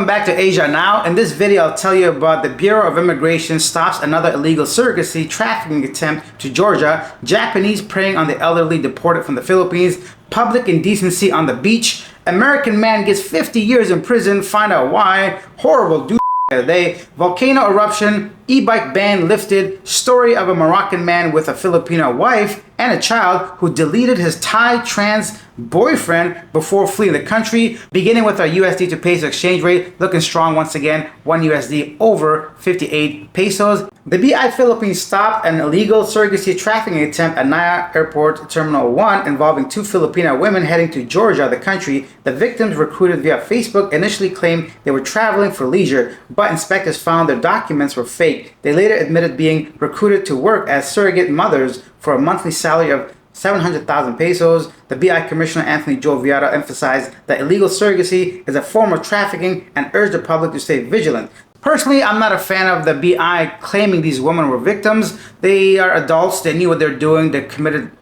Welcome back to Asia Now. In this video, I'll tell you about the Bureau of Immigration stops another illegal surrogacy trafficking attempt to Georgia, Japanese preying on the elderly deported from the Philippines, public indecency on the beach, American man gets 50 years in prison, find out why, horrible dude of the day, volcano eruption, e-bike ban lifted, story of a Moroccan man with a Filipina wife and a child who deleted his Thai trans boyfriend before fleeing the country, beginning with our USD to peso exchange rate looking strong once again, 1 USD over 58 pesos. The BI Philippines stopped an illegal surrogacy trafficking attempt at Naya Airport Terminal 1 involving two Filipina women heading to Georgia, the country. The victims, recruited via Facebook, initially claimed they were traveling for leisure, but inspectors found their documents were fake. They later admitted being recruited to work as surrogate mothers for a monthly salary of 700,000 pesos. The BI Commissioner Anthony Joviata emphasized that illegal surrogacy is a form of trafficking and urged the public to stay vigilant. Personally, I'm not a fan of the BI claiming these women were victims. They are adults. They knew what they're doing. They committed,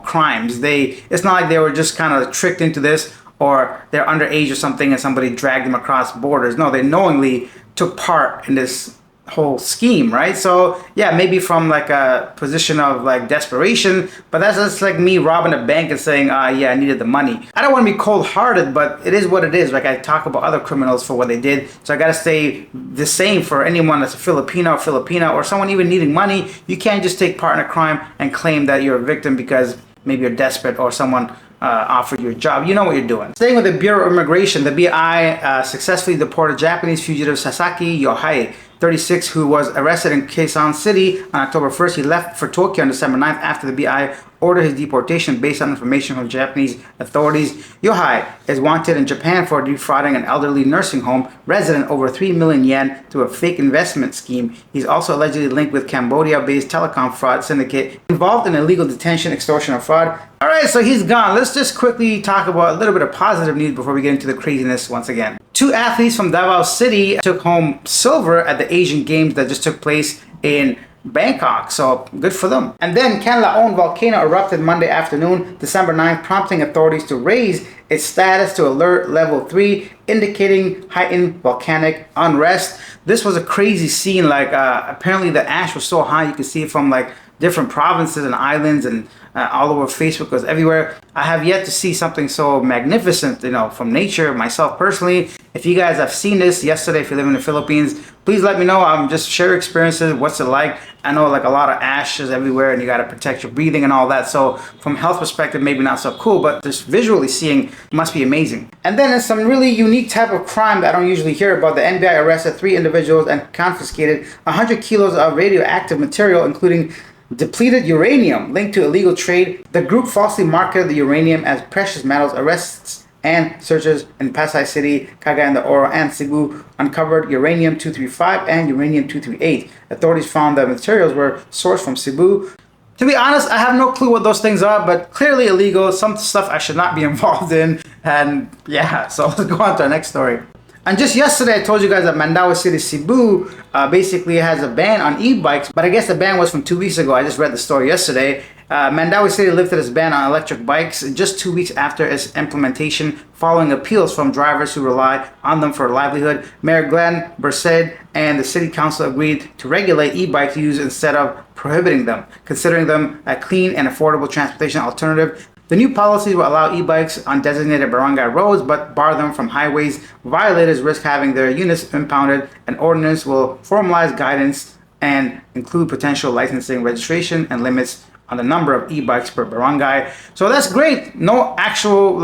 crimes. It's not like they were just kind of tricked into this, or they're underage or something and somebody dragged them across borders. No, they knowingly took part in this whole scheme, right? So yeah, maybe from like a position of like desperation, but that's just like me robbing a bank and saying, yeah, I needed the money. I don't want to be cold-hearted, but it is what it is. Like, I talk about other criminals for what they did, so I gotta say the same for anyone that's a Filipina or someone even needing money. You can't just take part in a crime and claim that you're a victim because maybe you're desperate or someone offered you a job. You know what you're doing. Staying with the Bureau of Immigration, the BI successfully deported Japanese fugitive Sasaki Yohei, 36, who was arrested in Quezon City on October 1st. He left for Tokyo on December 9th after the BI ordered his deportation based on information from Japanese authorities. Yohei is wanted in Japan for defrauding an elderly nursing home resident over 3 million yen through a fake investment scheme. He's also allegedly linked with Cambodia-based telecom fraud syndicate involved in illegal detention, extortion, or fraud. Alright, so he's gone. Let's just quickly talk about a little bit of positive news before we get into the craziness once again. Two athletes from Davao City took home silver at the Asian Games that just took place in Bangkok, so good for them. And then Canlaon volcano erupted Monday afternoon, December 9th, prompting authorities to raise its status to alert level 3, indicating heightened volcanic unrest. This was a crazy scene. Like apparently the ash was so high you could see it from like different provinces and islands, and all over Facebook, was everywhere. I have yet to see something so magnificent, from nature, myself personally. If you guys have seen this yesterday, if you live in the Philippines, please let me know. Just share experiences. What's it like? I know like a lot of ashes everywhere and you got to protect your breathing and all that. So from a health perspective, maybe not so cool, but just visually seeing must be amazing. And then in some really unique type of crime that I don't usually hear about, the NBI arrested 3 individuals and confiscated 100 kilos of radioactive material, including depleted uranium linked to illegal trade. The group falsely marketed the uranium as precious metals. Arrests and searches in Pasay City, Cagayan de Oro, and Cebu uncovered uranium-235 and uranium-238. Authorities found that materials were sourced from Cebu. To be honest, I have no clue what those things are, but clearly illegal. Some stuff I should not be involved in. And yeah, so let's go on to our next story. And just yesterday, I told you guys that Mandaue City, Cebu, basically has a ban on e-bikes, but I guess the ban was from 2 weeks ago. I just read the story yesterday. Mandaue City lifted its ban on electric bikes just 2 weeks after its implementation, following appeals from drivers who rely on them for a livelihood. Mayor Glenn Bursed and the city council agreed to regulate e-bike use instead of prohibiting them, considering them a clean and affordable transportation alternative. The new policies will allow e-bikes on designated barangay roads, but bar them from highways. Violators risk having their units impounded. An ordinance will formalize guidance and include potential licensing, registration, and limits on the number of e-bikes per barangay. So that's great. No actual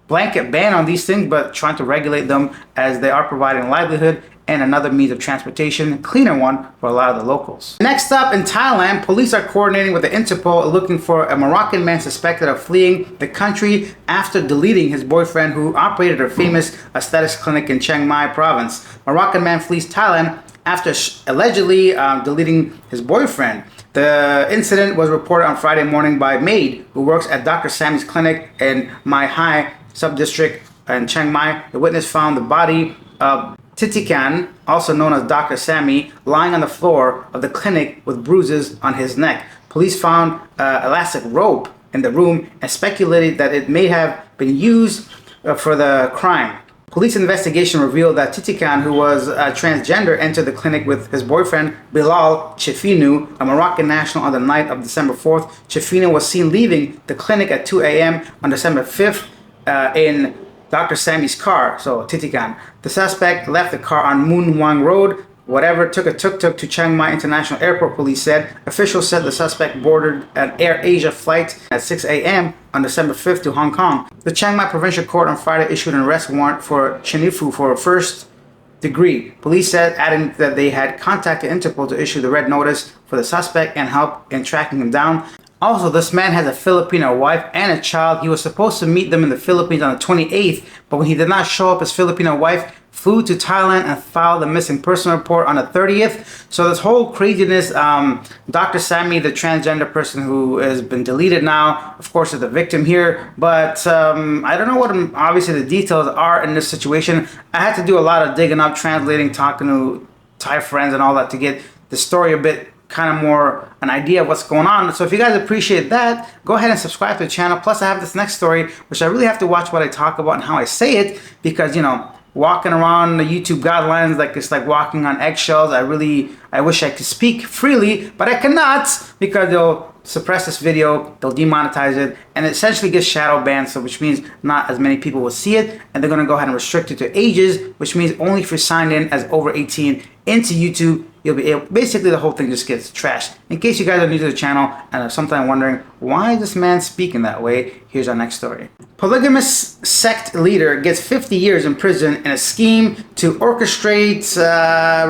blanket ban on these things, but trying to regulate them as they are providing livelihood and another means of transportation, cleaner one for a lot of the locals. Next up, in Thailand, police are coordinating with the Interpol looking for a Moroccan man suspected of fleeing the country after deleting his boyfriend who operated a famous aesthetics clinic in Chiang Mai province. Moroccan man flees Thailand after allegedly deleting his boyfriend. The incident was reported on Friday morning by a maid who works at Dr. Sammy's clinic in Mai Hai subdistrict in Chiang Mai. The witness found the body of Titikan, also known as Dr. Sammy, lying on the floor of the clinic with bruises on his neck. Police found an elastic rope in the room and speculated that it may have been used for the crime. Police investigation revealed that Titikan, who was transgender, entered the clinic with his boyfriend Bilal Chefinu, a Moroccan national, on the night of December 4th. Chefinu was seen leaving the clinic at 2 a.m. on December 5th in Dr. Sammy's car, so Titikan. The suspect left the car on Moon Wang Road, took a tuk-tuk to Chiang Mai International Airport, police said. Officials said the suspect boarded an Air Asia flight at 6 a.m. on December 5th to Hong Kong. The Chiang Mai Provincial Court on Friday issued an arrest warrant for Chenifu for first degree. Police said, adding that they had contacted Interpol to issue the red notice for the suspect and help in tracking him down. Also, this man has a Filipino wife and a child. He was supposed to meet them in the Philippines on the 28th, but when he did not show up, his Filipino wife flew to Thailand and filed a missing person report on the 30th. So this whole craziness, Dr. Sammy, the transgender person who has been deleted now, of course, is the victim here. But I don't know what obviously the details are in this situation. I had to do a lot of digging up, translating, talking to Thai friends and all that to get the story a bit kind of more an idea of what's going on. So if you guys appreciate that, go ahead and subscribe to the channel. Plus I have this next story, which I really have to watch what I talk about and how I say it, because, you know, walking around the YouTube guidelines, like it's like walking on eggshells. I wish I could speak freely, but I cannot, because they'll suppress this video, they'll demonetize it, and it essentially gets shadow banned, so which means not as many people will see it, and they're gonna go ahead and restrict it to ages, which means only if you're signed in as over 18 into YouTube, you'll be able, basically the whole thing just gets trashed. In case you guys are new to the channel and are sometimes wondering, why is this man speaking that way? Here's our next story. Polygamous sect leader gets 50 years in prison in a scheme to orchestrate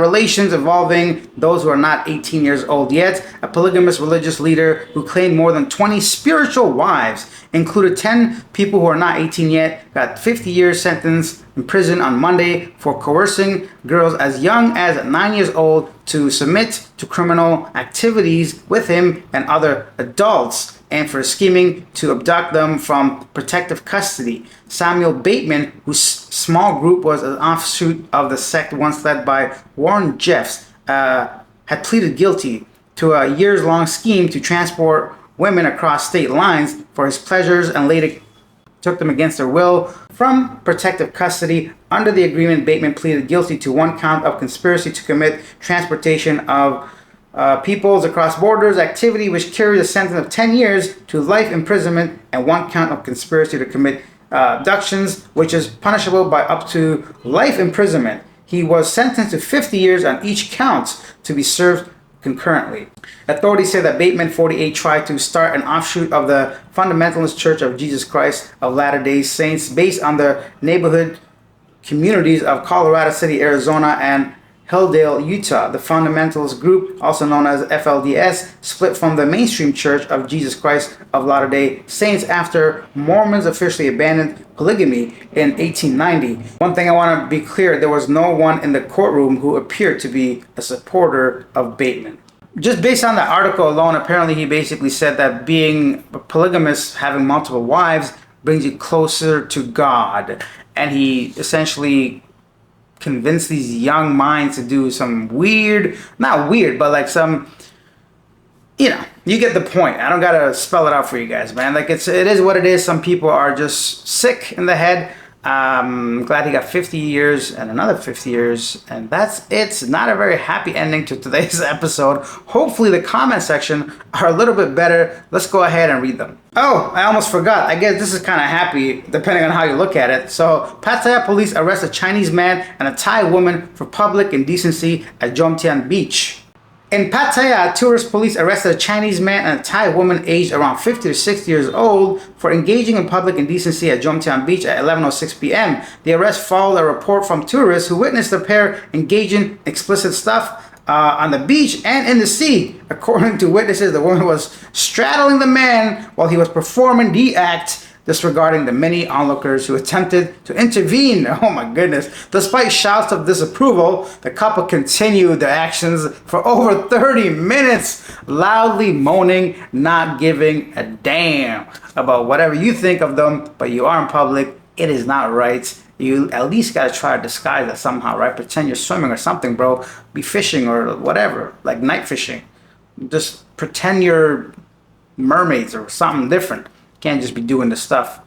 relations involving those who are not 18 years old yet. A polygamous religious leader who claimed more than 20 spiritual wives, included 10 people who are not 18 yet, got 50 years sentence in prison on Monday for coercing girls as young as 9 years old to submit to criminal activities with him and other adults, and for scheming to abduct them from protective custody. Samuel Bateman, whose small group was an offshoot of the sect once led by Warren Jeffs, had pleaded guilty to a years-long scheme to transport women across state lines for his pleasures, and later took them against their will from protective custody. Under the agreement, Bateman pleaded guilty to one count of conspiracy to commit transportation of peoples across borders, activity which carries a sentence of 10 years to life imprisonment, and one count of conspiracy to commit abductions, which is punishable by up to life imprisonment. He was sentenced to 50 years on each count to be served concurrently. Authorities say that Bateman, 48, tried to start an offshoot of the Fundamentalist Church of Jesus Christ of Latter-day Saints based on the neighborhood communities of Colorado City, Arizona, and Hilldale, Utah. The fundamentalist group, also known as FLDS, split from the mainstream Church of Jesus Christ of Latter-day Saints after Mormons officially abandoned polygamy in 1890. One thing I want to be clear, there was no one in the courtroom who appeared to be a supporter of Bateman. Just based on the article alone, apparently he basically said that being polygamous, having multiple wives, brings you closer to God. And he essentially convince these young minds to do some weird, not weird, but like some, you know, you get the point. I don't gotta spell it out for you guys, man. Like it is what it is. Some people are just sick in the head. I'm glad he got 50 years and another 50 years, and that's it. It's not a very happy ending to today's episode. Hopefully the comment section are a little bit better. Let's go ahead and read them. Oh, I almost forgot. I guess this is kind of happy depending on how you look at it. So, Pattaya police arrest a Chinese man and a Thai woman for public indecency at Jomtien Beach. In Pattaya, tourist police arrested a Chinese man and a Thai woman aged around 50 to 60 years old for engaging in public indecency at Jomtien Beach at 11:06 p.m. The arrest followed a report from tourists who witnessed the pair engaging in explicit stuff on the beach and in the sea. According to witnesses, the woman was straddling the man while he was performing the act, disregarding the many onlookers who attempted to intervene. Oh my goodness. Despite shouts of disapproval, the couple continued their actions for over 30 minutes, loudly moaning, not giving a damn about whatever you think of them, but you are in public. It is not right. You at least gotta try to disguise it somehow, right? Pretend you're swimming or something, bro. Be fishing or whatever, like night fishing. Just pretend you're mermaids or something different. Can't just be doing the stuff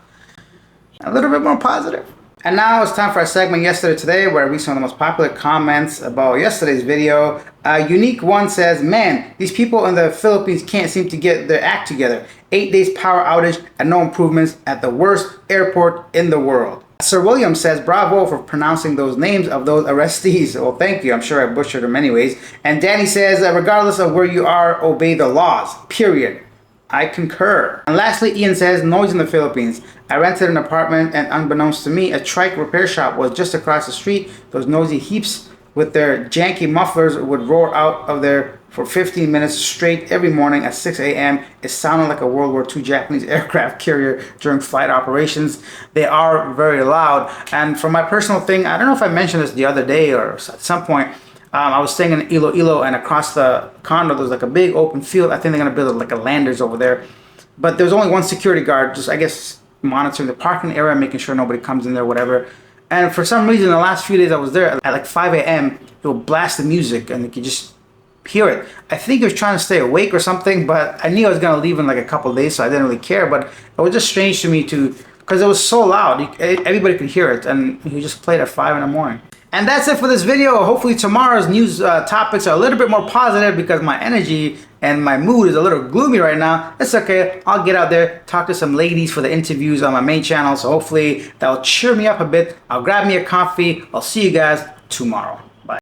a little bit more positive. And now it's time for a segment Yesterday Today, where I read some of the most popular comments about yesterday's video. Unique One says, man, these people in the Philippines can't seem to get their act together. 8 days power outage and no improvements at the worst airport in the world. Sir William says, bravo for pronouncing those names of those arrestees. Well, thank you. I'm sure I butchered them anyways. And Danny says, regardless of where you are, obey the laws. Period. I concur. And lastly, Ian says, noise in the Philippines. I rented an apartment and unbeknownst to me, a trike repair shop was just across the street. Those noisy heaps with their janky mufflers would roar out of there for 15 minutes straight every morning at 6 a.m. It sounded like a World War II Japanese aircraft carrier during flight operations. They are very loud. And for my personal thing, I don't know if I mentioned this the other day or at some point, I was staying in Iloilo, and across the condo there's like a big open field. I think they're gonna build like a landers over there, but there's only one security guard, just I guess monitoring the parking area, making sure nobody comes in there, whatever. And for some reason, the last few days I was there, at like 5 a.m., it would blast the music, and you could just hear it. I think he was trying to stay awake or something, but I knew I was gonna leave in like a couple of days, so I didn't really care. But it was just strange to me because it was so loud, everybody could hear it, and he just played at 5 in the morning. And that's it for this video. Hopefully tomorrow's news topics are a little bit more positive, because my energy and my mood is a little gloomy right now. It's okay. I'll get out there, talk to some ladies for the interviews on my main channel. So hopefully that'll cheer me up a bit. I'll grab me a coffee. I'll see you guys tomorrow.